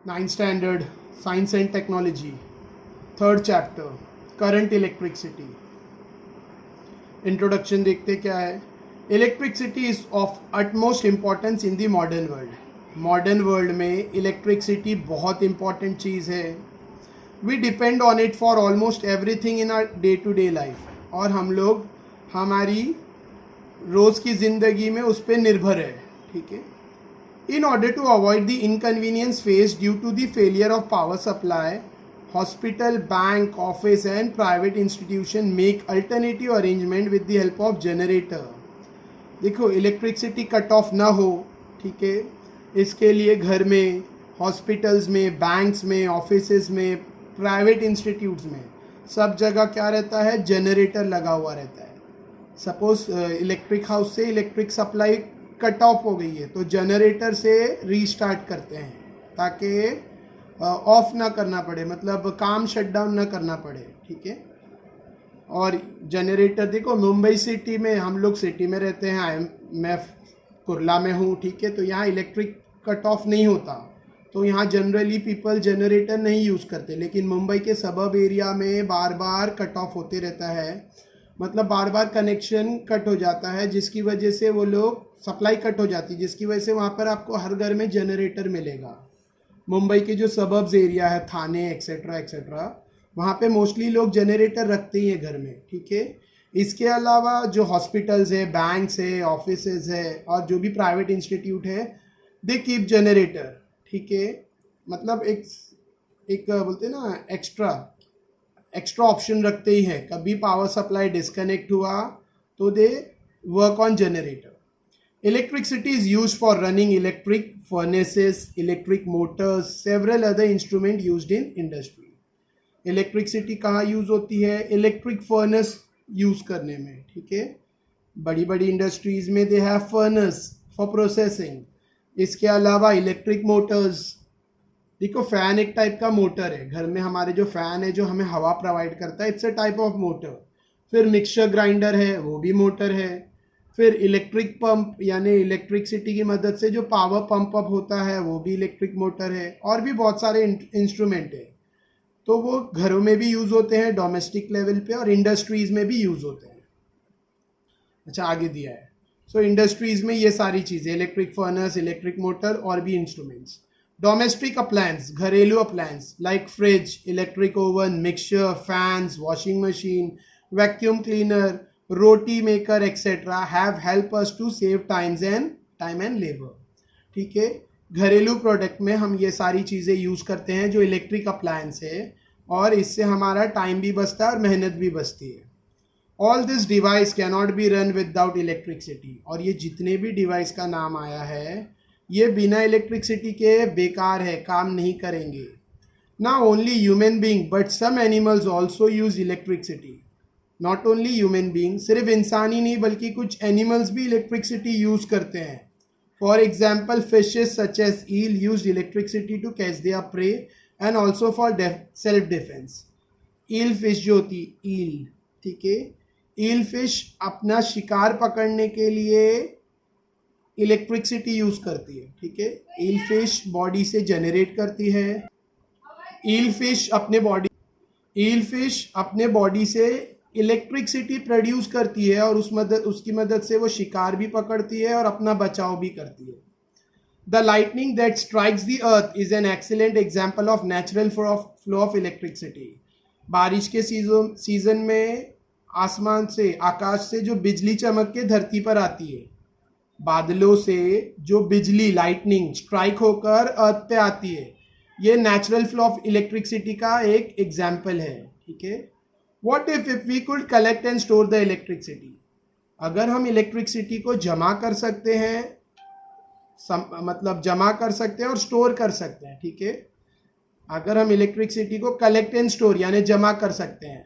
9th standard Science and Technology, 3rd chapter Current Electricity. Introduction देखते क्या है. Electricity is of utmost importance in the modern world. Modern world में electricity बहुत important चीज़ है. We depend on it for almost everything in our day to day life. और हम लोग हमारी रोज़ की ज़िंदगी में उस पर निर्भर है. ठीक है. In order to avoid the inconvenience faced due to the failure of power supply, hospital, bank, office and private institution make alternative arrangement with the help of generator. देखो इलेक्ट्रिसिटी कट ऑफ ना हो, ठीक है, इसके लिए घर में, hospitals में, बैंक्स में, ऑफिसेज में, प्राइवेट इंस्टीट्यूट्स में सब जगह क्या रहता है, जनरेटर लगा हुआ रहता है. सपोज इलेक्ट्रिक हाउस से इलेक्ट्रिक सप्लाई कट ऑफ हो गई है तो जनरेटर से रीस्टार्ट करते हैं ताकि ऑफ ना करना पड़े, मतलब काम शट डाउन ना करना पड़े. ठीक है. और जनरेटर देखो मुंबई सिटी में, हम लोग सिटी में रहते हैं, मैं कुर्ला में हूँ. ठीक है. तो यहाँ इलेक्ट्रिक कट ऑफ नहीं होता, तो यहाँ जनरली पीपल जनरेटर नहीं यूज़ करते. लेकिन मुंबई के सबब एरिया में बार बार कट ऑफ होते रहता है, मतलब बार बार कनेक्शन कट हो जाता है, जिसकी वजह से वो लोग सप्लाई कट हो जाती है, जिसकी वजह से वहाँ पर आपको हर घर में जनरेटर मिलेगा. मुंबई के जो सबब्स एरिया है, थाने एक्सेट्रा एक्सेट्रा, वहाँ पे मोस्टली लोग जनरेटर रखते ही हैं घर में. ठीक है. इसके अलावा जो हॉस्पिटल्स है, बैंक्स है, ऑफिसेज है और जो भी प्राइवेट इंस्टीट्यूट है, दे कीप जनरेटर. ठीक है. मतलब एक बोलते हैं ना, एक्स्ट्रा ऑप्शन रखते ही हैं. कभी पावर सप्लाई डिस्कनेक्ट हुआ तो they work on generator. Electricity is used for running electric furnaces, electric motors, several other instruments used in industry. Electricity कहाँ यूज़ होती है? इलेक्ट्रिक फर्नेस यूज़ करने में. ठीक है. बड़ी बड़ी इंडस्ट्रीज़ में they have furnace for processing. इसके अलावा इलेक्ट्रिक मोटर्स, देखो फ़ैन एक टाइप का मोटर है. घर में हमारे जो फ़ैन है जो हमें हवा प्रोवाइड करता है, it's a type of motor. फिर मिक्सचर ग्राइंडर है, वो भी मोटर है. फिर इलेक्ट्रिक पंप यानी इलेक्ट्रिसिटी की मदद से जो पावर पंप अप होता है वो भी इलेक्ट्रिक मोटर है. और भी बहुत सारे इंस्ट्रूमेंट है, तो वो घरों में भी यूज़ होते हैं डोमेस्टिक लेवल पे, और इंडस्ट्रीज़ में भी यूज़ होते हैं. अच्छा, आगे दिया है. सो इंडस्ट्रीज़ में ये सारी चीज़ें, इलेक्ट्रिक फर्नेस, इलेक्ट्रिक मोटर और भी इंस्ट्रूमेंट्स. डोमेस्टिक अप्लायंस, घरेलू appliance like fridge, electric oven, mixture, fans, washing machine, vacuum cleaner, roti maker etcetera have help us to save time and labour. ठीक है. घरेलू प्रोडक्ट में हम ये सारी चीज़ें यूज़ करते हैं जो इलेक्ट्रिक अप्लायंस है, और इससे हमारा टाइम भी बचता है और मेहनत भी बचती है. All this device can not be run without electricity. और ये जितने भी डिवाइस का नाम आया है ये बिना इलेक्ट्रिसिटी के बेकार है, काम नहीं करेंगे. ना only human being but some animals also use electricity. Not only human being, सिर्फ इंसान ही नहीं बल्कि कुछ एनिमल्स भी इलेक्ट्रिसिटी यूज़ करते हैं. For example fishes such as eel use electricity to catch their prey and also for self defence. Eel fish जो होती है, ईल, ठीक है, ईल फिश अपना शिकार पकड़ने के लिए इलेक्ट्रिसिटी यूज़ करती है. ठीक है. ईल फिश बॉडी से जनरेट करती है. ईल फिश अपने बॉडी से इलेक्ट्रिसिटी प्रोड्यूस करती है और उसकी मदद से वो शिकार भी पकड़ती है और अपना बचाव भी करती है. The lightning that strikes the earth is an excellent example of natural flow of electricity. बारिश के सीजन में आकाश से जो बिजली चमक के धरती पर आती है, बादलों से जो बिजली लाइटनिंग स्ट्राइक होकर अर्थ पे आती है, ये नेचुरल फ्लो ऑफ इलेक्ट्रिसिटी का एक एग्जाम्पल है. ठीक है. What if we could collect and store the electricity? अगर हम इलेक्ट्रिसिटी को जमा कर सकते हैं, मतलब जमा कर सकते हैं और स्टोर कर सकते हैं. ठीक है. अगर हम इलेक्ट्रिसिटी को कलेक्ट एंड स्टोर यानी जमा कर सकते हैं,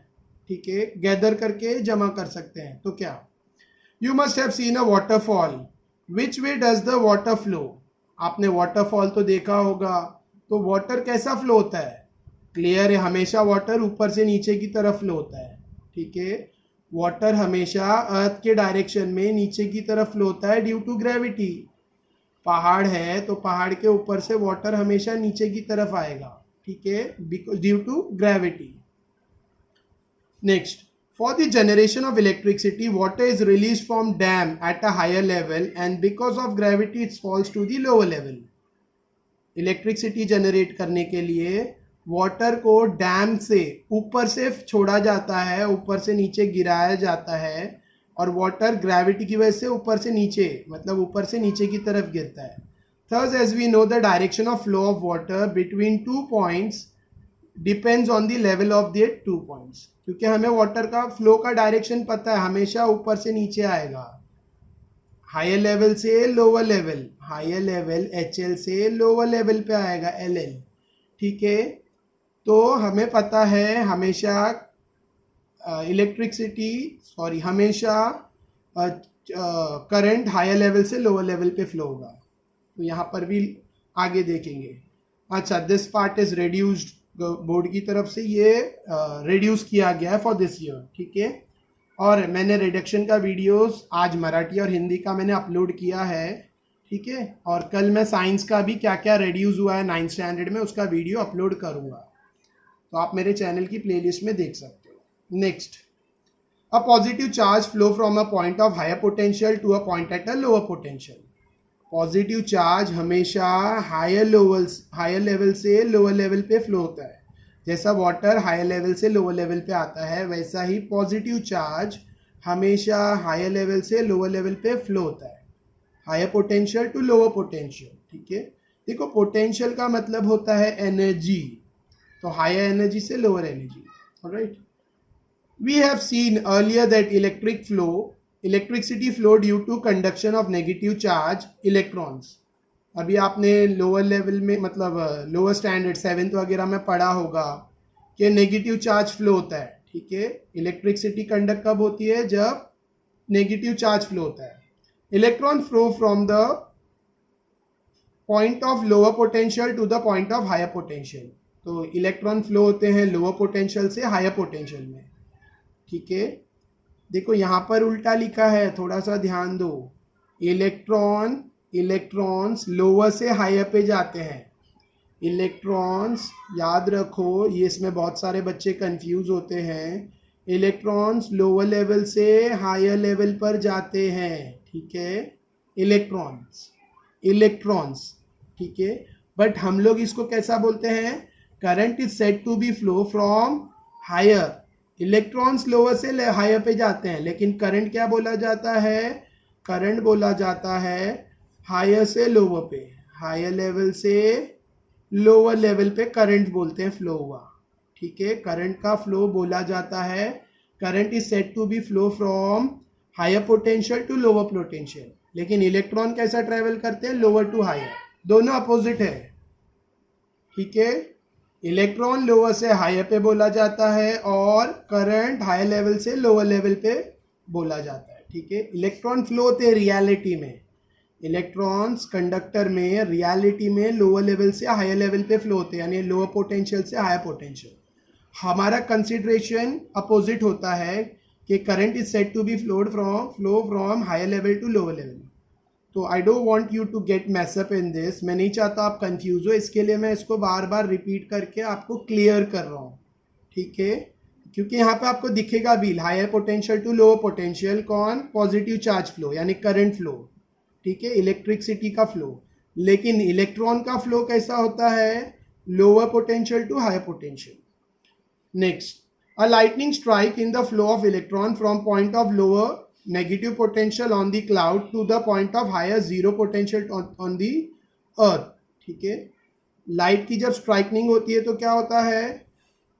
ठीक है, गैदर करके जमा कर सकते हैं, तो क्या? You must have seen a waterfall. Which way does the water flow? आपने वाटरफॉल तो देखा होगा. तो वाटर कैसा फ्लो होता है? क्लियर है, हमेशा वाटर ऊपर से नीचे की तरफ फ्लो होता है. ठीक है. वाटर हमेशा अर्थ के डायरेक्शन में नीचे की तरफ फ्लो होता है ड्यू टू ग्रेविटी. पहाड़ है तो पहाड़ के ऊपर से वाटर हमेशा नीचे की तरफ आएगा, ठीक है, due to gravity. Next, for the generation of electricity, water is released from dam at a higher level and because of gravity it falls to the lower level. Electricity generate करने के लिए वाटर को dam से ऊपर से छोड़ा जाता है, ऊपर से नीचे गिराया जाता है और वाटर ग्रेविटी की वजह से ऊपर से नीचे, मतलब ऊपर से नीचे की तरफ गिरता है. Thus, as we know, the direction of flow of water between 2 points depends on the level of the 2 points. क्योंकि हमें वाटर का फ्लो का डायरेक्शन पता है, हमेशा ऊपर से नीचे आएगा, हायर लेवल से lower level, higher level HL से लोअर लेवल पे आएगा LL, ठीक है. तो हमें पता है हमेशा हमेशा करंट हायर लेवल से लोअर लेवल पे फ्लो होगा. तो यहाँ पर भी आगे देखेंगे. अच्छा, this part is reduced, board की तरफ से ये रिड्यूस किया गया है फॉर दिस ईयर, ठीक है. और मैंने रिडक्शन का वीडियोस आज मराठी और हिंदी का मैंने अपलोड किया है, ठीक है. और कल मैं साइंस का भी क्या क्या रिड्यूस हुआ है 9th स्टैंडर्ड में उसका वीडियो अपलोड करूँगा, तो आप मेरे चैनल की प्लेलिस्ट में देख सकते हो. Next, a positive charge flow from a point of higher potential to a point at a lower potential. Positive charge हमेशा हायर लेवल से लोअर लेवल पे फ्लो होता है. जैसा वाटर हायर लेवल से लोअर लेवल पे आता है, वैसा ही पॉजिटिव चार्ज हमेशा हायर लेवल से लोअर लेवल पे फ्लो होता है, higher potential to lower potential, ठीक है. देखो, पोटेंशियल का मतलब होता है एनर्जी, तो हायर एनर्जी से lower energy. Alright, we have seen earlier that electricity flow due to conduction of negative charge electrons. अभी आपने लोअर लेवल में, मतलब लोअर स्टैंडर्ड 7th वगैरह में पढ़ा होगा कि नेगेटिव चार्ज फ्लो होता है, ठीक है. इलेक्ट्रिसिटी कंडक्ट कब होती है? जब नेगेटिव चार्ज फ्लो होता है. Electron flow from the point of lower potential to the point of higher potential. तो इलेक्ट्रॉन फ्लो होते हैं लोअर पोटेंशियल से हायर पोटेंशियल में, ठीक है. देखो यहाँ पर उल्टा लिखा है, थोड़ा सा ध्यान दो. इलेक्ट्रॉन्स लोअर से हायर पे जाते हैं. इलेक्ट्रॉन्स, याद रखो, ये इसमें बहुत सारे बच्चे कंफ्यूज होते हैं. इलेक्ट्रॉन्स लोअर लेवल से हायर लेवल पर जाते हैं, ठीक है. इलेक्ट्रॉन्स, ठीक है. बट हम लोग इसको कैसा बोलते हैं? Current is said to be flow from higher. Electrons lower से हायर पे जाते हैं, लेकिन करंट क्या बोला जाता है? करंट बोला जाता है हायर से लोअर पे, हायर लेवल से लोअर लेवल पे करंट बोलते हैं फ्लो हुआ, ठीक है. करंट का फ्लो बोला जाता है, current is said to be flow from higher potential to lower potential. लेकिन इलेक्ट्रॉन कैसा ट्रेवल करते हैं? लोअर टू हायर, दोनों अपोजिट है, ठीक है. इलेक्ट्रॉन लोअर से हायर पे बोला जाता है और करंट हायर लेवल से लोअर लेवल पे बोला जाता है, ठीक है. इलेक्ट्रॉन फ्लो होते हैं रियलिटी में, इलेक्ट्रॉन्स कंडक्टर में रियलिटी में लोअर लेवल से हायर लेवल पे फ्लो होते हैं, यानी लोअर पोटेंशियल से हायर पोटेंशियल. हमारा कंसिडरेशन अपोजिट होता है कि current is said to be flow from higher level to lower level. तो I don't want you to get mess up in this. मैं नहीं चाहता आप कंफ्यूज हो, इसके लिए मैं इसको बार बार रिपीट करके आपको क्लियर कर रहा हूँ, ठीक है. क्योंकि यहाँ पे आपको दिखेगा भी higher potential to lower potential, कौन? पॉजिटिव चार्ज फ्लो यानी करंट फ्लो, ठीक है, इलेक्ट्रिसिटी का फ्लो. लेकिन इलेक्ट्रॉन का फ्लो कैसा होता है? Lower potential to higher potential. Next, a lightning strike in the flow of electron from point of lower negative potential on the cloud to the point of higher zero potential on the earth, ठीक है. Light की जब स्ट्राइकनिंग होती है तो क्या होता है?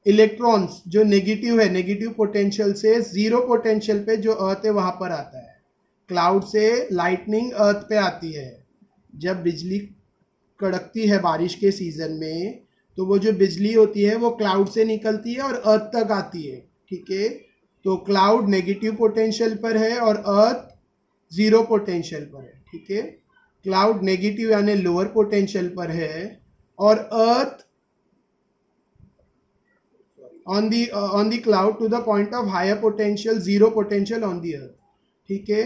इलेक्ट्रॉन्स जो नेगेटिव है, नेगेटिव पोटेंशियल से जीरो पोटेंशियल पे जो अर्थ है वहां पर आता है. क्लाउड से लाइटनिंग अर्थ पे आती है. जब बिजली कड़कती है बारिश के सीजन में, तो वो जो बिजली होती है वो क्लाउड से निकलती है और अर्थ तक आती है, ठीक है. तो क्लाउड नेगेटिव पोटेंशियल पर है और अर्थ जीरो पोटेंशियल पर है, ठीक है. क्लाउड नेगेटिव यानी लोअर पोटेंशियल पर है और earth on the cloud to the point of higher potential, zero potential on the earth, ठीक है.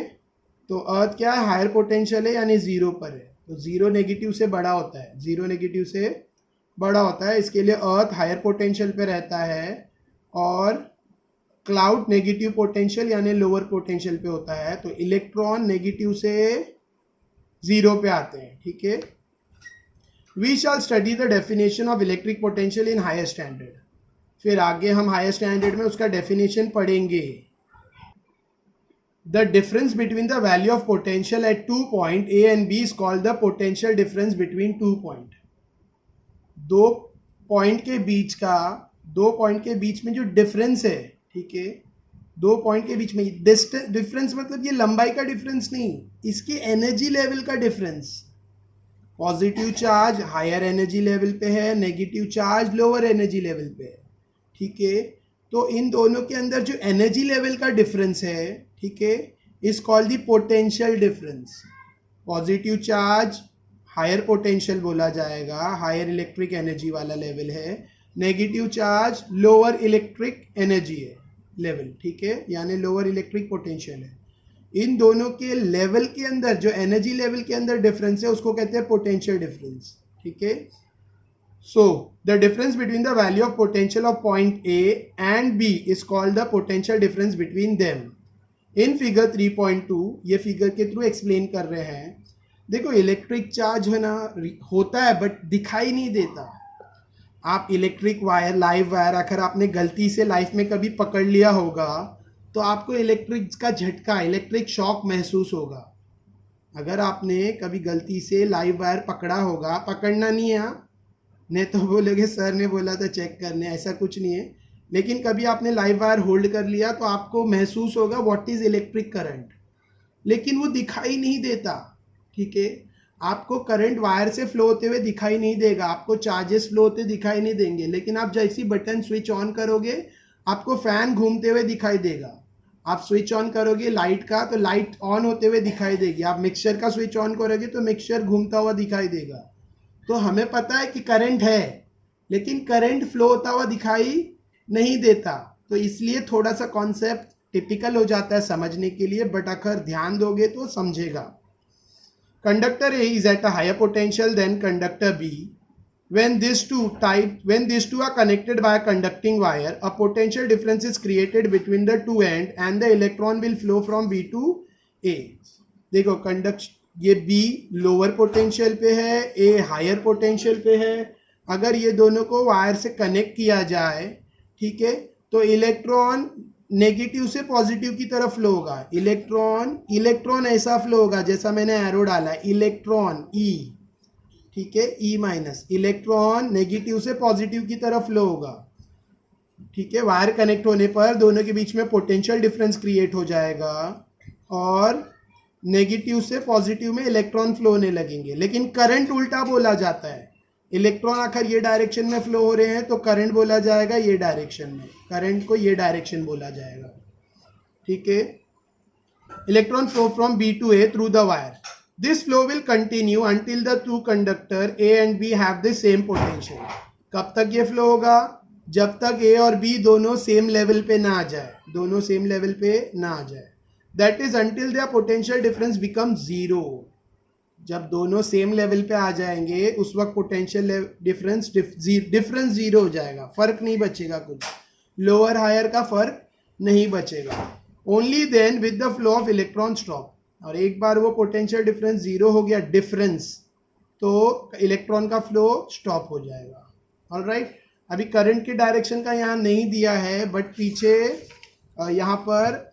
तो अर्थ क्या है? हायर पोटेंशियल है यानी जीरो पर है. तो जीरो नेगेटिव से बड़ा होता है, जीरो नेगेटिव से बड़ा होता है। इसके लिए अर्थ हायर पोटेंशियल पे रहता है और क्लाउड नेगेटिव पोटेंशियल यानी लोअर पोटेंशियल पे होता है। तो इलेक्ट्रॉन नेगेटिव से जीरो पे आते हैं, ठीक है। We shall study the definition of electric potential in higher standard. फिर आगे हम हायर स्टैंडर्ड में उसका डेफिनेशन पढ़ेंगे। The difference between the value of potential at 2 point A and B is called the potential difference between 2 point. दो point के बीच में जो डिफरेंस है, ठीक है, दो पॉइंट के बीच में डिफरेंस मतलब ये लंबाई का डिफरेंस नहीं, इसकी एनर्जी लेवल का difference. Positive charge higher energy level पे है, negative charge lower energy level पे है, ठीक है। तो इन दोनों के अंदर जो एनर्जी लेवल का डिफरेंस है, ठीक है, is called the potential difference. Positive charge higher potential बोला जाएगा, हायर इलेक्ट्रिक एनर्जी वाला लेवल है। Negative charge lower electric energy है लेवल, ठीक है, यानी लोअर इलेक्ट्रिक पोटेंशियल है। इन दोनों के लेवल के अंदर जो एनर्जी लेवल के अंदर डिफरेंस है उसको कहते हैं पोटेंशियल डिफरेंस, ठीक है। So, the difference between the value of potential of point A and B is called the potential difference between them. In figure 3.2 ये फिगर के थ्रू एक्सप्लेन कर रहे हैं। देखो इलेक्ट्रिक चार्ज है ना, होता है बट दिखाई नहीं देता। आप इलेक्ट्रिक वायर, लाइव वायर अगर आपने गलती से लाइफ में कभी पकड़ लिया होगा तो आपको इलेक्ट्रिक का झटका, इलेक्ट्रिक शॉक महसूस होगा। अगर आपने कभी गलती से लाइव वायर पकड़ा होगा, पकड़ना नहीं है, नहीं तो बोलोगे सर ने बोला था चेक करने, ऐसा कुछ नहीं है। लेकिन कभी आपने लाइव वायर होल्ड कर लिया तो आपको महसूस होगा व्हाट इज इलेक्ट्रिक करंट, लेकिन वो दिखाई नहीं देता, ठीक है। आपको करंट वायर से फ्लो होते हुए दिखाई नहीं देगा, आपको चार्जेस फ्लो होते दिखाई नहीं देंगे, लेकिन आप जैसी बटन स्विच ऑन करोगे आपको फैन घूमते हुए दिखाई देगा। आप स्विच ऑन करोगे लाइट का तो लाइट ऑन होते हुए दिखाई देगी। आप मिक्सचर का स्विच ऑन करोगे तो मिक्सचर घूमता हुआ दिखाई देगा। तो हमें पता है कि करंट है, लेकिन करंट फ्लो होता हुआ दिखाई नहीं देता। तो इसलिए थोड़ा सा कॉन्सेप्ट टिपिकल हो जाता है समझने के लिए, बट अगर ध्यान दोगे तो समझेगा। Conductor A is at a higher potential than conductor B. When these two are connected by a conducting wire, a potential difference is created between the two ends and the electron will flow from B to A. देखो ये B lower potential पे है, A higher potential पे है। अगर ये दोनों को वायर से कनेक्ट किया जाए, ठीक है, तो इलेक्ट्रॉन नेगेटिव से पॉजिटिव की तरफ फ्लो होगा। इलेक्ट्रॉन ऐसा फ्लो होगा जैसा मैंने एरो डाला है, इलेक्ट्रॉन E, ठीक है, E माइनस। इलेक्ट्रॉन नेगेटिव से पॉजिटिव की तरफ फ्लो होगा, ठीक है। वायर कनेक्ट होने पर दोनों के बीच में पोटेंशियल डिफरेंस क्रिएट हो जाएगा और नेगेटिव से पॉजिटिव में इलेक्ट्रॉन फ्लो होने लगेंगे। लेकिन करंट उल्टा बोला जाता है। इलेक्ट्रॉन आखिर ये डायरेक्शन में फ्लो हो रहे हैं तो करंट बोला जाएगा ये डायरेक्शन में, करंट को ये डायरेक्शन बोला जाएगा, ठीक है। Electron flow from B to A through the wire. This flow will continue until the two conductor A and B have the same potential. कब तक ये फ्लो होगा? जब तक A और B दोनों सेम लेवल पे ना आ जाए, दोनों सेम लेवल पे ना आ जाए। That is until their potential difference become zero. जब दोनों सेम लेवल पे आ जाएंगे उस वक्त पोटेंशियल डिफरेंस जीरो हो जाएगा, फर्क नहीं बचेगा, कुछ लोअर हायर का फर्क नहीं बचेगा। Only then with the flow of electron stop. और एक बार वो पोटेंशियल डिफरेंस जीरो हो गया डिफरेंस, तो इलेक्ट्रॉन का फ्लो स्टॉप हो जाएगा। ऑलराइट, अभी करंट के डायरेक्शन का यहाँ नहीं दिया है, बट पीछे यहाँ पर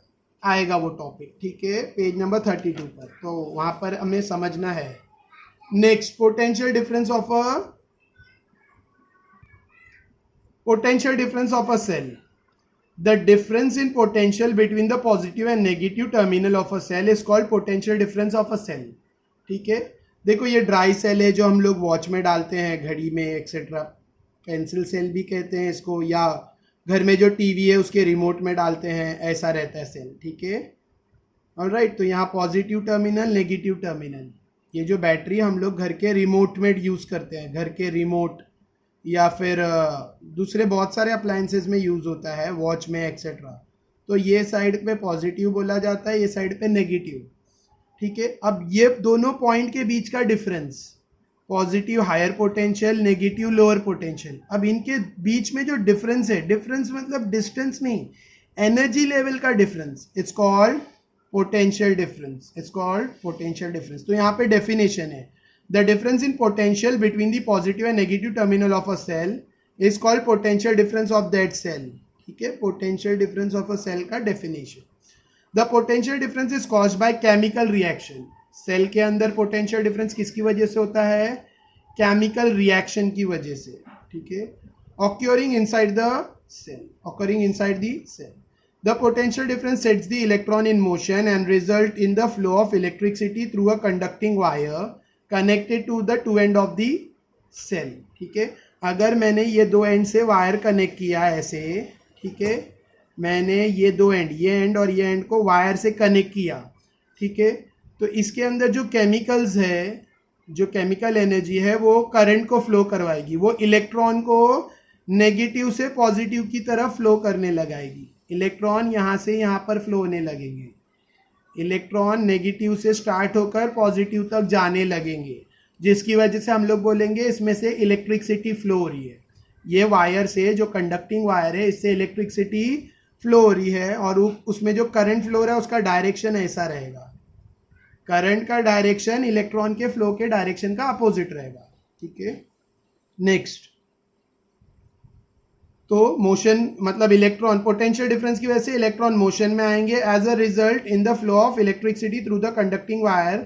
आएगा वो टॉपिक, ठीक है, पेज नंबर 32 पर, तो वहाँ पर हमें समझना है। Next, potential difference of a cell. The difference in potential between the positive and negative terminal of a cell is called potential difference of a cell, ठीक है। देखो ये ड्राई सेल है जो हम लोग वॉच में डालते हैं, घड़ी में एक्सेट्रा, पेंसिल सेल भी कहते हैं इसको, या घर में जो टीवी है उसके रिमोट में डालते हैं, ऐसा रहता है सेल, ठीक है। ऑलराइट, तो यहाँ पॉजिटिव टर्मिनल, नेगेटिव टर्मिनल। ये जो बैटरी हम लोग घर के रिमोट में यूज़ करते हैं, घर के रिमोट या फिर दूसरे बहुत सारे अप्लायंसेस में यूज़ होता है, वॉच में एक्सेट्रा। तो ये साइड पे पॉजिटिव बोला जाता है, ये साइड पे नेगेटिव, ठीक है, अब ये दोनों पॉइंट के बीच का difference, positive higher potential, negative lower potential, अब इनके बीच में जो डिफरेंस है, डिफरेंस मतलब डिस्टेंस नहीं, एनर्जी लेवल का difference, it's called potential difference, it's called potential difference. तो यहाँ पे डेफिनेशन है, the difference in potential between the positive and negative terminal of a cell is called potential difference of that cell. ठीक है, potential difference of a cell का definition, the potential difference is caused by chemical reaction. Cell के अंदर potential difference किसकी वजह से होता है? केमिकल रिएक्शन की वजह से। ठीक है, occurring inside the cell, occurring inside the cell. The potential difference sets the electron in motion and result in the flow of electricity through a conducting wire connected to the two end of the cell। ठीक है, अगर मैंने ये दो and से wire connect किया ऐसे, ठीक है, मैंने ये दो एंड, ये एंड और ये एंड को वायर से कनेक्ट किया, ठीक है, तो इसके अंदर जो केमिकल्स है, जो केमिकल एनर्जी है वो करंट को फ्लो करवाएगी, वो इलेक्ट्रॉन को नेगेटिव से पॉजिटिव की तरफ फ्लो करने लगाएगी। इलेक्ट्रॉन यहाँ से यहाँ पर फ्लो होने लगेंगे, इलेक्ट्रॉन नेगेटिव से स्टार्ट होकर पॉजिटिव तक जाने लगेंगे, जिसकी वजह से हम लोग बोलेंगे इसमें से इलेक्ट्रिसिटी फ्लो हो रही है। ये वायर से, जो कंडक्टिंग वायर है, इससे इलेक्ट्रिसिटी फ्लो हो रही है और उसमें जो करंट फ्लो हो रहा है उसका डायरेक्शन ऐसा रहेगा, करंट का डायरेक्शन इलेक्ट्रॉन के फ्लो के डायरेक्शन का अपोजिट रहेगा। ठीक है, नेक्स्ट, तो मोशन मतलब इलेक्ट्रॉन, पोटेंशियल डिफरेंस की वजह से इलेक्ट्रॉन मोशन में आएंगे as a result in the flow of electricity through the conducting wire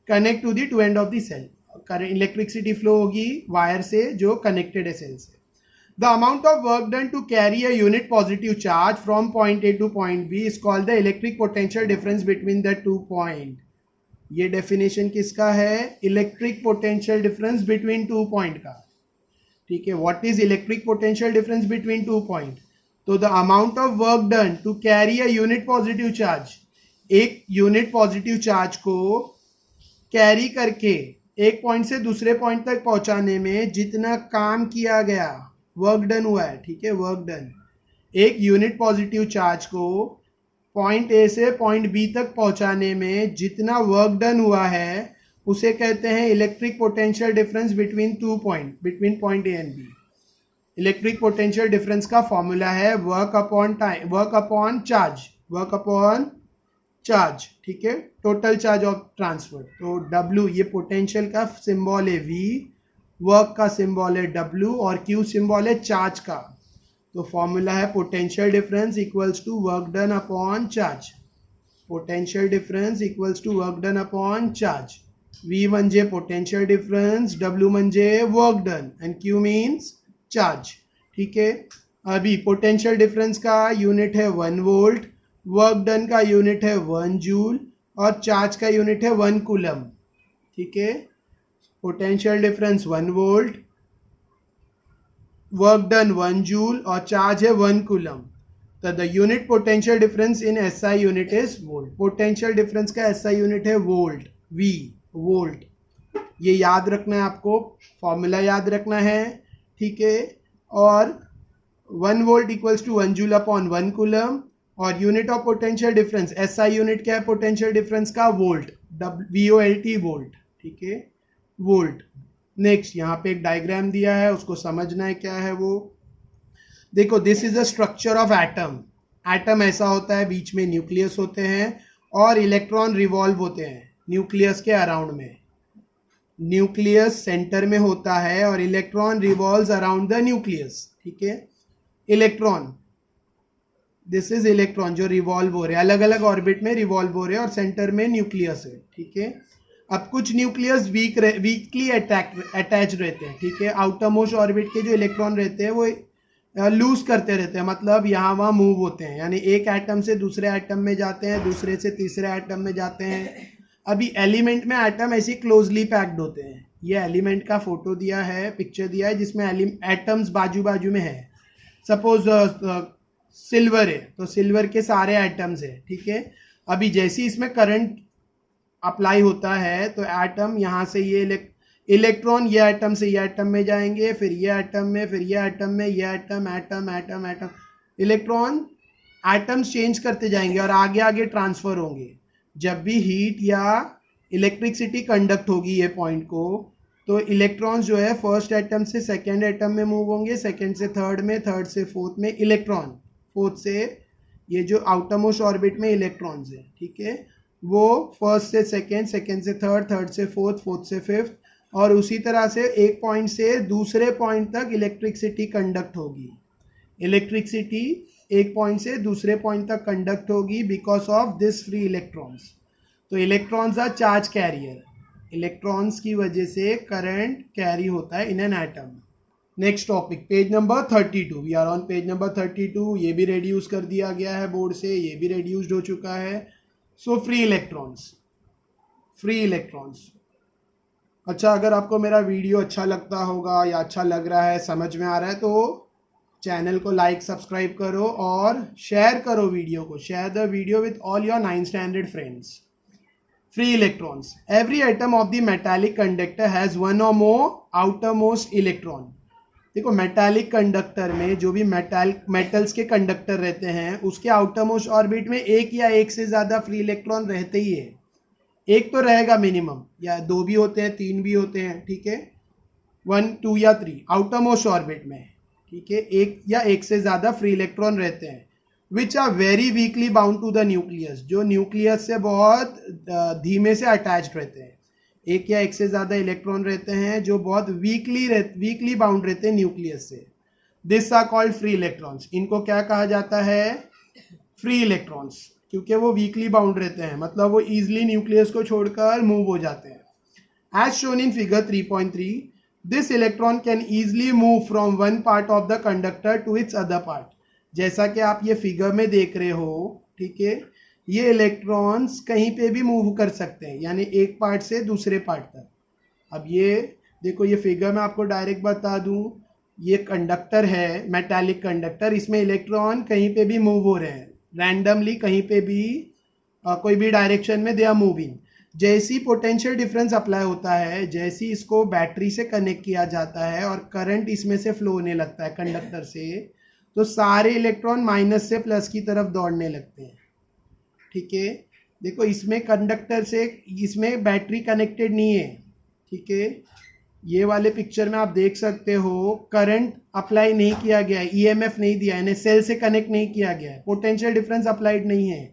connect to the two end of the cell. Electricity flow होगी वायर से जो कनेक्टेड है सेल से। The amount of work done to carry a unit positive charge from point A to point B is called the electric potential difference between the two point. ये definition किसका है? Electric potential difference between two point का। ठीक है, what is electric potential difference between two point? तो the amount of work done to carry a unit positive charge, एक unit positive charge को carry करके एक पॉइंट से दूसरे पॉइंट तक पहुंचाने में जितना काम किया गया, वर्क डन हुआ है। ठीक है, वर्क डन, एक यूनिट पॉजिटिव चार्ज को पॉइंट ए से पॉइंट बी तक पहुंचाने में जितना वर्क डन हुआ है उसे कहते हैं electric potential difference between two point, between point A and B. Electric potential difference का फॉर्मूला है work upon time, work upon charge, work upon charge. ठीक है, टोटल चार्ज ऑफ ट्रांसफर। तो W ये पोटेंशियल का सिंबल है V, work का symbol है W और Q सिंबल है चार्ज का। तो फॉर्मूला है potential difference equals to work done upon charge, potential difference equals to work done upon charge. V म्हणजे पोटेंशियल डिफरेंस, W म्हणजे work done and Q means charge. ठीक है, अभी पोटेंशियल डिफरेंस का यूनिट है 1 वोल्ट, वर्क डन का unit है 1 joule और चार्ज का यूनिट है 1 कूलम। ठीक है, potential difference 1 volt, work done 1 joule और चार्ज है 1 कूलम। तो the unit potential difference in SI unit is volt. Potential difference का SI यूनिट है वोल्ट, V, वोल्ट। ये याद रखना है आपको, फॉर्मूला याद रखना है। ठीक है, और 1 volt equals to 1 joule upon 1 coulomb और unit of potential difference, SI unit क्या है पोटेंशियल डिफरेंस का? Volt, VOLT, volt. ठीक है, वोल्ट। नेक्स्ट, यहाँ पे एक डायग्राम दिया है, उसको समझना है क्या है वो। देखो, this is a structure of atom. Atom ऐसा होता है, बीच में न्यूक्लियस होते हैं और इलेक्ट्रॉन रिवॉल्व होते हैं न्यूक्लियस के अराउंड में। न्यूक्लियस सेंटर में होता है और electron revolves around the nucleus. ठीक है, इलेक्ट्रॉन, दिस इज इलेक्ट्रॉन जो रिवॉल्व हो रहे हैं, अलग अलग ऑर्बिट में रिवॉल्व हो रहे हैं और सेंटर में न्यूक्लियस है। ठीक है, अब कुछ न्यूक्लियस वीकली अटैच रहते हैं। ठीक है, आउटर मोस्ट ऑर्बिट के जो इलेक्ट्रॉन रहते हैं वो लूज करते रहते हैं, मतलब यहाँ वहाँ मूव होते हैं, यानी एक एटम से दूसरे एटम में जाते हैं, दूसरे से तीसरे एटम में जाते हैं। अभी एलिमेंट में एटम ऐसे क्लोजली पैक्ड होते हैं। ये एलिमेंट का फोटो दिया है, पिक्चर दिया है जिसमें एटम्स बाजू बाजू में है। सपोज सिल्वर है तो सिल्वर के सारे एटम्स है। ठीक है, अभी जैसे इसमें करंट अप्लाई होता है तो एटम यहाँ से ये इलेक्ट्रॉन ये एटम से ये एटम में जाएंगे, फिर ये एटम में, फिर ये एटम में, ये atom atom atom atom, electron atoms change करते जाएंगे और आगे आगे ट्रांसफर होंगे। जब भी हीट या इलेक्ट्रिसिटी कंडक्ट होगी ये पॉइंट को, तो इलेक्ट्रॉन्स जो है फर्स्ट एटम से सेकेंड एटम में मूव होंगे, सेकेंड से थर्ड में, थर्ड से फोर्थ में, इलेक्ट्रॉन फोर्थ से, ये जो आउटर मोस्ट ऑर्बिट में इलेक्ट्रॉन्स है, ठीक है, वो फर्स्ट से सेकेंड, सेकेंड से थर्ड, थर्ड से फोर्थ, फोर्थ से फिफ्थ, और उसी तरह से एक पॉइंट से दूसरे पॉइंट तक इलेक्ट्रिसिटी कंडक्ट होगी। इलेक्ट्रिसिटी एक पॉइंट से दूसरे पॉइंट तक कंडक्ट होगी because of this free electrons. तो electrons are charge carrier, electrons की वजह से करंट कैरी होता है in an atom. Next topic, page number 32, we are on page number 32। ये भी रेड्यूस कर दिया गया है बोर्ड से, ये भी रेड्यूस्ड हो चुका है। So free electrons, free electrons. अच्छा, अगर आपको मेरा वीडियो अच्छा लगता होगा या अच्छा लग रहा है, समझ में आ रहा है, तो चैनल को लाइक सब्सक्राइब करो और शेयर करो वीडियो को, share the video with all your 9th standard friends. Free electrons, every atom of the metallic conductor has one और मोर आउटर मोस्ट इलेक्ट्रॉन। देखो, मेटालिक कंडक्टर में जो भी मेटल्स के कंडक्टर रहते हैं, उसके आउटर मोस्ट ऑर्बिट में एक या एक से ज़्यादा फ्री इलेक्ट्रॉन रहते ही है। एक तो रहेगा मिनिमम, या दो भी होते हैं, तीन भी होते हैं, ठीक है, 1, 2 या 3 आउटर मोस्ट ऑर्बिट में, ठीक है, एक या एक से ज़्यादा फ्री इलेक्ट्रॉन रहते हैं, which are very weakly bound to the nucleus, जो न्यूक्लियस से बहुत धीमे से अटैच्ड रहते हैं। एक या एक से ज़्यादा इलेक्ट्रॉन रहते हैं जो बहुत वीकली बाउंड रहते हैं न्यूक्लियस से। This are called free electrons. इनको क्या कहा जाता है? फ्री इलेक्ट्रॉन्स, क्योंकि वो वीकली बाउंड रहते हैं, मतलब वो ईजिली न्यूक्लियस को छोड़कर मूव हो जाते हैं। As shown in figure 3.3, this electron can easily move from one part of the conductor to its other part. जैसा कि आप ये फिगर में देख रहे हो, ठीक है, ये इलेक्ट्रॉन्स कहीं पे भी मूव कर सकते हैं, यानी एक पार्ट से दूसरे पार्ट तक। अब ये देखो, ये फिगर मैं आपको डायरेक्ट बता दूं, ये कंडक्टर है, मेटालिक कंडक्टर, इसमें इलेक्ट्रॉन कहीं पे भी मूव हो रहे हैं, रैंडमली कहीं पे भी, कोई भी डायरेक्शन में दे आर मूविंग। जैसी पोटेंशियल डिफरेंस अप्लाई होता है, जैसी इसको बैटरी से कनेक्ट किया जाता है और करंट इसमें से फ्लो होने लगता है कंडक्टर से, तो सारे इलेक्ट्रॉन माइनस से प्लस की तरफ दौड़ने लगते हैं, ठीक है। देखो, इसमें कंडक्टर से, इसमें बैटरी कनेक्टेड नहीं है, ठीक है। ये वाले पिक्चर में आप देख सकते हो, करंट अप्लाई नहीं किया गया है, ईएमएफ नहीं दिया है, यानी सेल से कनेक्ट नहीं किया गया है, पोटेंशियल डिफरेंस अप्लाइड नहीं है,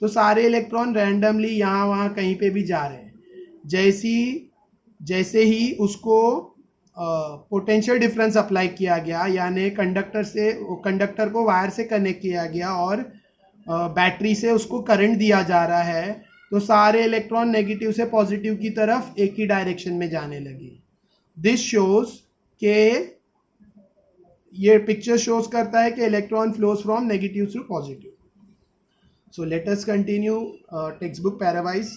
तो सारे इलेक्ट्रॉन रैंडमली यहाँ वहाँ कहीं पे भी जा रहे हैं। जैसे ही उसको पोटेंशियल डिफरेंस अप्लाई किया गया, यानी कंडक्टर को वायर से कनेक्ट किया गया और बैटरी से उसको करंट दिया जा रहा है, तो सारे इलेक्ट्रॉन नेगेटिव से पॉजिटिव की तरफ एक ही डायरेक्शन में जाने लगे। दिस शोज के, ये पिक्चर शोज करता है कि electron flows from negative to positive. So let us continue textbook parawise.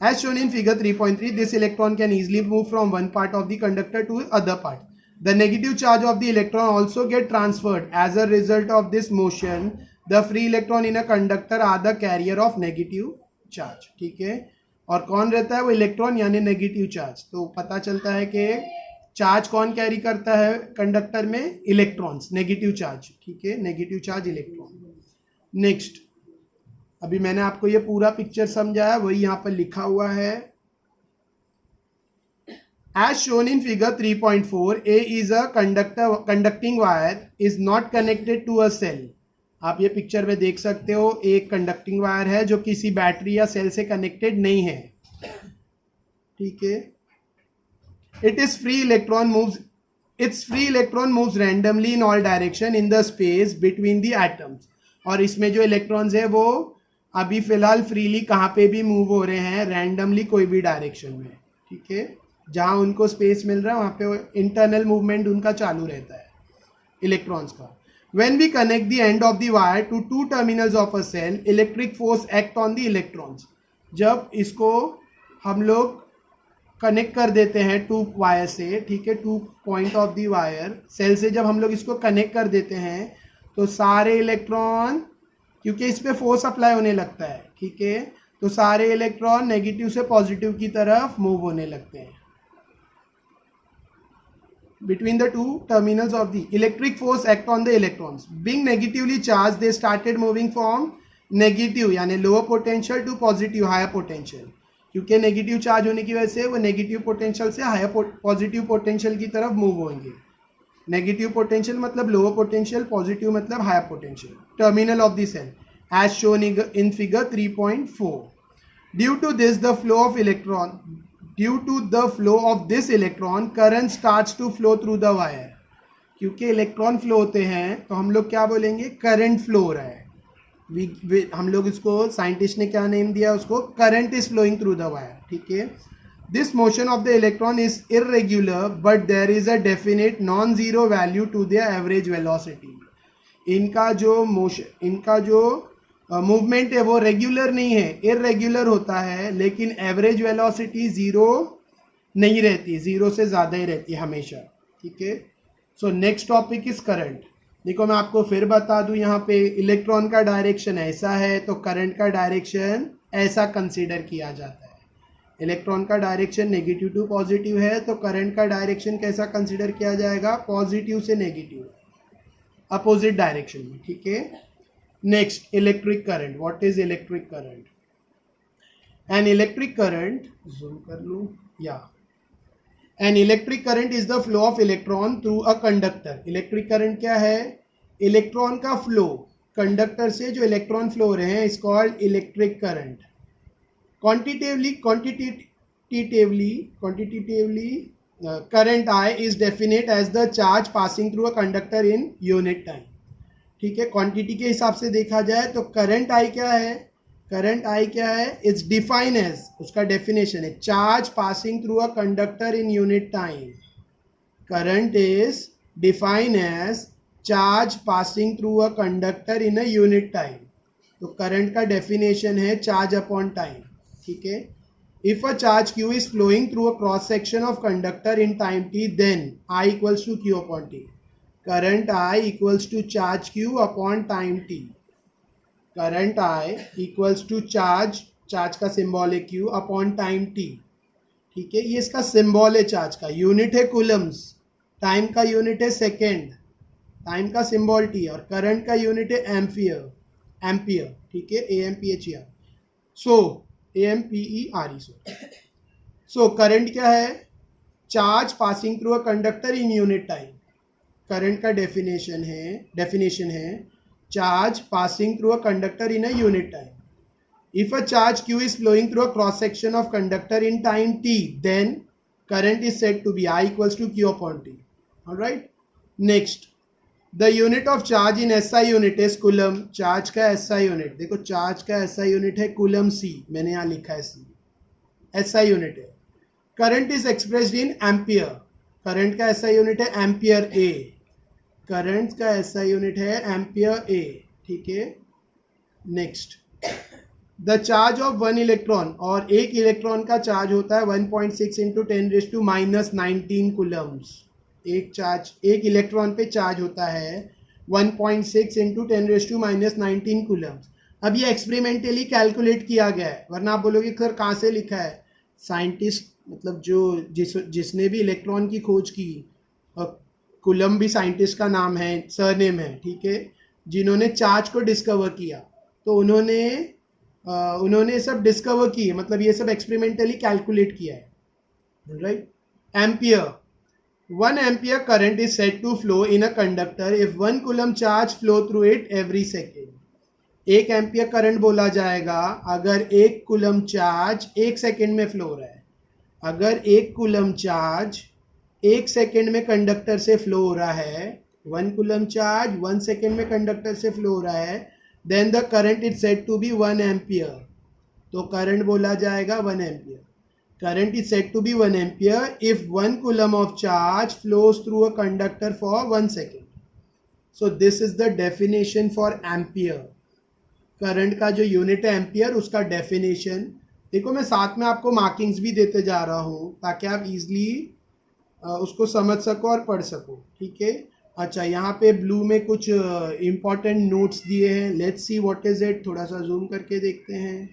As shown in figure 3.3, this electron can easily move from one part of the conductor to other part. The negative charge of the electron also get transferred. As a result of this motion, the free electron in a conductor are the carrier of negative charge. ठीक है, और कौन रहता है वो electron, यानी negative charge. तो पता चलता है कि चार्ज कौन कैरी करता है कंडक्टर में? इलेक्ट्रॉन्स, नेगेटिव चार्ज, ठीक है, नेगेटिव चार्ज इलेक्ट्रॉन। नेक्स्ट, अभी मैंने आपको ये पूरा पिक्चर समझाया, वही यहाँ पर लिखा हुआ है। As shown in figure 3.4, A is a conducting wire is not connected to a cell. आप ये पिक्चर में देख सकते हो, एक कंडक्टिंग वायर है जो किसी बैटरी या सेल से कनेक्टेड नहीं है, ठीक है। Its free electron moves randomly in all direction in the space between the atoms. और इसमें जो इलेक्ट्रॉन्स है वो अभी फिलहाल फ्रीली कहाँ पे भी मूव हो रहे हैं, रैंडमली कोई भी डायरेक्शन में, ठीक है। जहाँ उनको स्पेस मिल रहा है वहाँ पे इंटरनल मूवमेंट उनका चालू रहता है इलेक्ट्रॉन्स का। When we connect the end of the wire to two terminals of a cell, electric force act on the electrons. जब इसको हम लोग कनेक्ट कर देते हैं टू वायर से, ठीक है, 2 point of the wire cell से जब हम लोग इसको कनेक्ट कर देते हैं, तो सारे इलेक्ट्रॉन, क्योंकि इस पे फोर्स अप्लाई होने लगता है, ठीक है, तो सारे इलेक्ट्रॉन नेगेटिव से पॉजिटिव की तरफ मूव होने लगते हैं। Between the two terminals of the electric force act on the electrons. Being negatively charged, they started moving from negative, यानी lower potential to positive higher potential. क्योंकि नेगेटिव चार्ज होने की वजह से वो नेगेटिव पोटेंशियल से हायर पॉजिटिव पोटेंशियल की तरफ मूव होंगे. नेगेटिव पोटेंशियल मतलब लोअर पोटेंशियल, पॉजिटिव मतलब higher potential. Terminal of the cell as shown in figure 3.4. Due to this flow of this electron, current starts to flow through the wire. क्योंकि electron flow होते हैं तो हम लोग क्या बोलेंगे, करंट फ्लो हो रहा है. हम लोग इसको, साइंटिस्ट ने क्या नेम दिया उसको, current is flowing through the wire. ठीक है. This motion of the electron is irregular but there is a definite non zero value to the average velocity. इनका जो मूवमेंट है वो रेगुलर नहीं है, इरेग्युलर होता है, लेकिन एवरेज वेलोसिटी जीरो नहीं रहती, जीरो से ज़्यादा ही रहती है हमेशा. ठीक है. So next topic is current. देखो मैं आपको फिर बता दूं, यहाँ पे इलेक्ट्रॉन का डायरेक्शन ऐसा है तो करंट का डायरेक्शन ऐसा कंसीडर किया जाता है. इलेक्ट्रॉन का डायरेक्शन नेगेटिव टू पॉजिटिव है तो करंट का डायरेक्शन कैसा कंसीडर किया जाएगा, पॉजिटिव से नेगेटिव, अपोजिट डायरेक्शन में. ठीक है. Next, electric current. What is electric current? An electric current, zoom कर लूँ, yeah. An electric current is the flow of electron through a conductor. Electric current क्या है, इलेक्ट्रॉन का फ्लो, कंडक्टर से जो इलेक्ट्रॉन फ्लो हो रहे हैं is called electric current. Quantitatively, current I is defined as the charge passing through a conductor in unit time. ठीक है. क्वांटिटी के हिसाब से देखा जाए तो करंट आई क्या है, करंट आई क्या है, इट्स डिफाइन एज, उसका डेफिनेशन है, charge passing through a conductor in unit time. Current is define as charge passing through a conductor in a unit time. तो करंट का डेफिनेशन है charge upon time. ठीक है. If a charge Q is flowing through a cross section of conductor in time T, then I equals to Q upon T. Current I equals to charge Q upon time t. Current I equals to charge का symbol है Q upon time t. ठीक है. ये इसका symbol है charge का, unit है coulombs, time का यूनिट है सेकेंड, टाइम का सिंबल t, और करंट का यूनिट है एम्पियर. ठीक है. AMPHER. So AMPERE. So current क्या है, charge passing through a conductor in unit time. Current का डेफिनेशन है charge passing through a conductor in a unit time. If a charge Q is flowing through a cross section of conductor in time t, then current is said to B I equals to Q upon t. Alright. Next, the unit of charge in SI unit is coulomb. Charge का SI unit, देखो charge का SI unit है coulomb C, मैंने यहाँ लिखा है C, SI unit है. Current is expressed in ampere. Current का SI यूनिट है एम्पियर A. करंट का SI यूनिट है एम्पियर A. ठीक है. Next, the charge of one electron, और एक इलेक्ट्रॉन का चार्ज होता है 1.6 इंटू 10⁻⁻19 कूलम्स. एक इलेक्ट्रॉन पे चार्ज होता है 1.6 इंटू 10⁻⁻19 कूलम्स. अब ये एक्सपेरिमेंटली कैलकुलेट किया गया है, वरना आप बोलोगे सर कहाँ से लिखा है. साइंटिस्ट मतलब जिसने भी इलेक्ट्रॉन की खोज की, कूलम भी साइंटिस्ट का नाम है, सरनेम है. ठीक है. जिन्होंने चार्ज को डिस्कवर किया तो उन्होंने सब डिस्कवर किए, मतलब ये सब एक्सपेरिमेंटली कैलकुलेट किया है. Right. Ampere, 1 ampere current is said to flow in a conductor if 1 coulomb charge flow through it every second. 1 ampere current बोला जाएगा अगर 1 कूलम चार्ज 1 सेकेंड में फ्लो हो रहा है. अगर 1 कूलम चार्ज 1 सेकेंड में कंडक्टर से फ्लो हो रहा है, 1 कूलम चार्ज 1 सेकेंड में कंडक्टर से फ्लो हो रहा है, then the current is said to be 1 ampere. तो करंट बोला जाएगा 1 ampere. Current is said to be 1 ampere if 1 coulomb of charge flows through a conductor for 1 second. So this is the definition for ampere. Current का जो unit है ampere, उसका definition. देखो मैं साथ में आपको मार्किंग्स भी देते जा रहा हूँ ताकि आप इजली उसको समझ सको और पढ़ सको. ठीक है. अच्छा, यहाँ पे ब्लू में कुछ इम्पॉर्टेंट नोट्स दिए हैं. Let's see what is it. थोड़ा सा जूम करके देखते हैं.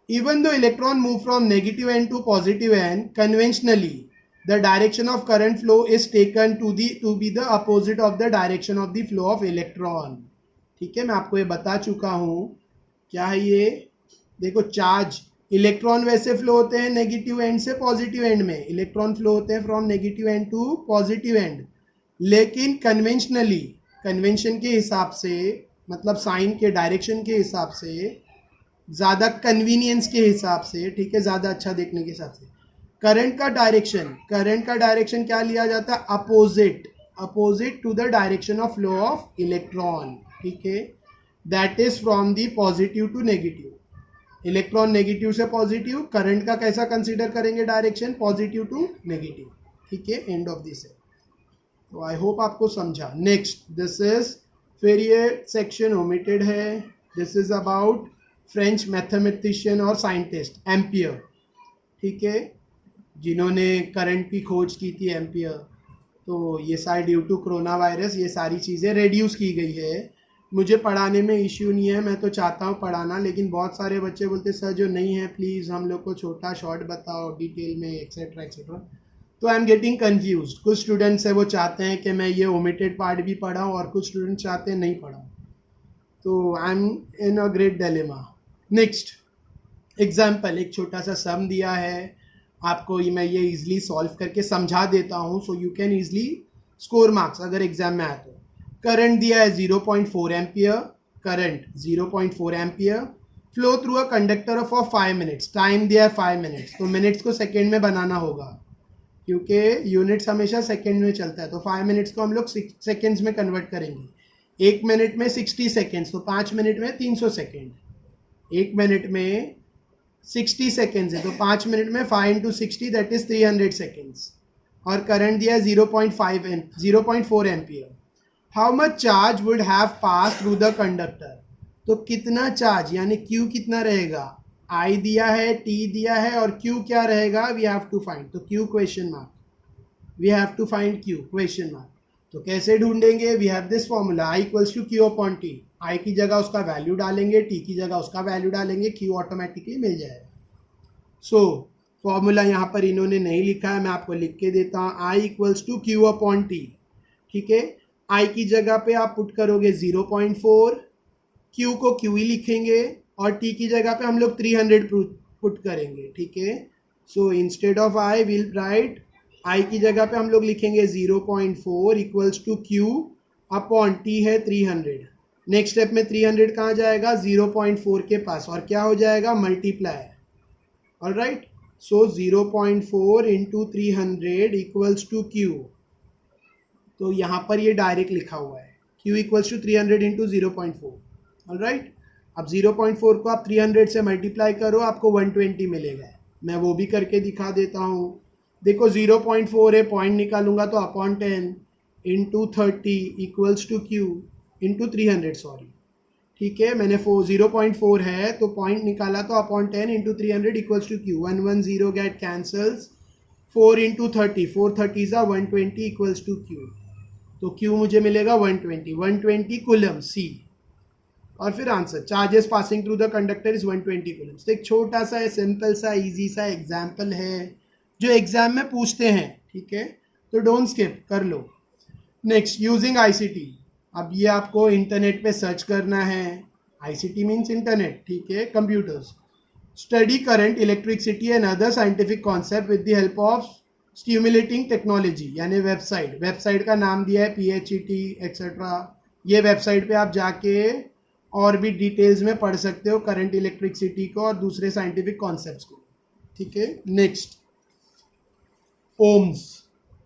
Even though electron move from negative end to positive end, conventionally the direction of current flow is taken to be the opposite of the direction of the flow of electron. ठीक है. मैं आपको ये बता चुका हूँ. क्या है ये, देखो चार्ज इलेक्ट्रॉन वैसे फ्लो होते हैं नेगेटिव एंड से पॉजिटिव एंड में, इलेक्ट्रॉन फ्लो होते हैं from negative end to positive end, लेकिन कन्वेंशनली, कन्वेंशन के हिसाब से, मतलब साइन के डायरेक्शन के हिसाब से, ज़्यादा कन्वीनियंस के हिसाब से, ठीक है, ज़्यादा अच्छा देखने के हिसाब से, करंट का डायरेक्शन क्या लिया जाता है? Opposite to the direction of flow of electron, ठीक है, that is from the positive to negative. Electron negative से पॉजिटिव, करंट का कैसा कंसीडर करेंगे डायरेक्शन? पॉजिटिव टू नेगेटिव, ठीक है, एंड ऑफ दिस है। तो आई होप आपको समझा। नेक्स्ट, दिस इज, फिर ये सेक्शन ओमिटेड है, this is about French mathematician और साइंटिस्ट एम्पियर, ठीक है, जिन्होंने करंट की खोज की थी, एम्पियर। तो ये सारी ड्यू टू कोरोना वायरस ये सारी चीज़ें रिड्यूस की गई है। मुझे पढ़ाने में इश्यू नहीं है, मैं तो चाहता हूँ पढ़ाना, लेकिन बहुत सारे बच्चे बोलते सर जो नहीं है प्लीज़ हम लोग को छोटा शॉर्ट बताओ डिटेल में, एक्सेट्रा एक्सेट्रा। तो आई एम गेटिंग कन्फ्यूज। कुछ स्टूडेंट्स है वो चाहते हैं कि मैं ये ओमिटेड पार्ट भी पढ़ाऊँ, और कुछ स्टूडेंट्स चाहते हैं नहीं पढ़ाऊँ। तो I am in a great dilemma. Next example, एक छोटा सा सम दिया है आपको, मैं ये इजीली सॉल्व करके समझा देता हूँ, so you can easily score marks अगर एग्जाम में आए तो। करंट दिया है 0.4 ampere, current 0.4 ampere flow through a conductor for 5 minutes, time दिया है 5 मिनट्स, तो मिनट्स को सेकेंड में बनाना होगा क्योंकि यूनिट्स हमेशा सेकेंड में चलता है, तो 5 मिनट्स को हम लोग सेकेंड्स में कन्वर्ट करेंगे। 1 मिनट में 60 सेकेंड्स, तो 5 मिनट में 300 सेकेंड, 1 मिनट में 60 सेकेंड्स है, तो 5 मिनट में 5 इंटू 60 दैट इज 300 सेकेंड्स, और करंट दिया है 0.4 ampere. How much charge would have pass through the conductor, तो कितना चार्ज यानी Q कितना रहेगा? I दिया है, T दिया है, और Q क्या रहेगा? वी हैव टू फाइंड, तो Q question mark, we have to find Q question mark. तो कैसे ढूंढेंगे? We have this formula I equals to Q upon T, I की जगह उसका वैल्यू डालेंगे, T की जगह उसका वैल्यू डालेंगे, Q ऑटोमेटिकली मिल जाएगा। सो फॉर्मूला यहाँ पर इन्होंने नहीं लिखा है, मैं आपको लिख के देता हूँ, I equals to Q upon T, ठीक है। I की जगह पे आप पुट करोगे 0.4, Q को Q ही लिखेंगे, और T की जगह पे हम लोग 300 पुट करेंगे, ठीक है। So instead of I will write, I की जगह पे हम लोग लिखेंगे 0.4 equals to Q upon T है 300। नेक्स्ट स्टेप में 300 कहाँ जाएगा? 0.4 के पास, और क्या हो जाएगा? Multiply, alright. So 0.4 into 300 equals to Q, तो यहाँ पर ये डायरेक्ट लिखा हुआ है Q equals to 300 into 0.4, alright. अब 0.4 को आप 300 से मल्टीप्लाई करो, आपको 120 मिलेगा। मैं वो भी करके दिखा देता हूँ। देखो 0.4 है, पॉइंट निकालूंगा तो upon 10 into 30 equals to Q into 300, sorry, ठीक है। मैंने 0.4 है तो पॉइंट निकाला तो upon 10 into 300 equals to Q, 110 get cancels, 4 into 30, 4 30 ज़ा 120 इक्वल्स टू Q, तो Q मुझे मिलेगा 120 कूलम C, और फिर answer, charges passing through the conductor is 120 Coulomb's. तो एक छोटा सा सिंपल सा इजी सा एग्जाम्पल है जो एग्जाम में पूछते हैं, ठीक है, तो डोंट स्किप, कर लो। नेक्स्ट, यूजिंग ICT, अब ये आपको इंटरनेट पे सर्च करना है, ICT मीन्स इंटरनेट, ठीक है, computers. Study current, electricity and other scientific concept with the help of stimulating technology, यानी वेबसाइट का नाम दिया है PHET एक्सेट्रा। ये वेबसाइट पे आप जाके और भी डिटेल्स में पढ़ सकते हो करंट, इलेक्ट्रिसिटी को और दूसरे साइंटिफिक कॉन्सेप्ट्स को, ठीक है। Next, ohms,